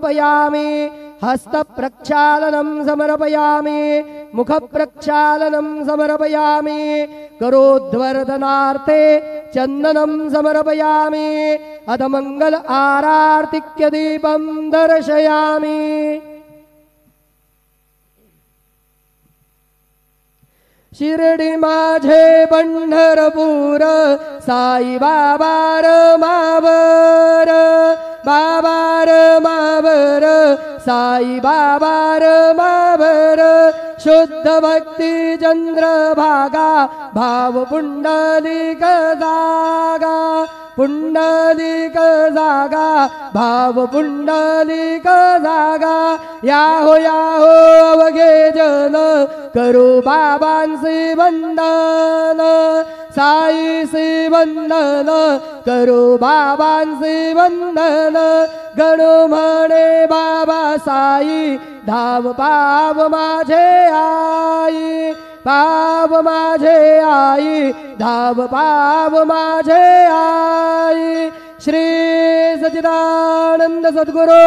समर्पयामि हस्तप्रक्षालनं समर्पयामि मुखप्रक्षालनं समर्पयामि करोद्वर्धनार्थे चन्दनं समर्पयामि अथ मंगल आरार्तिक्य दीपं दर्शयामि। शिर्डी माझे पंढरपूर साई बाबार मावर बाबार मावर साई बाबार मावर शुद्ध भक्ती चंद्रभागा भाव पुंडलिक जागा पुंडलिक जागा भाव पुंडलिक जागा याहो अवघे जन करू बाबांचे वंदन साईचे वंदन करू बाबांचे वंदन गणू म्हणे बाबा साई धाव पाव माझे आई पाव माझे आई धाव पाव माझे आई। श्री सच्चिदानंद सद्गुरु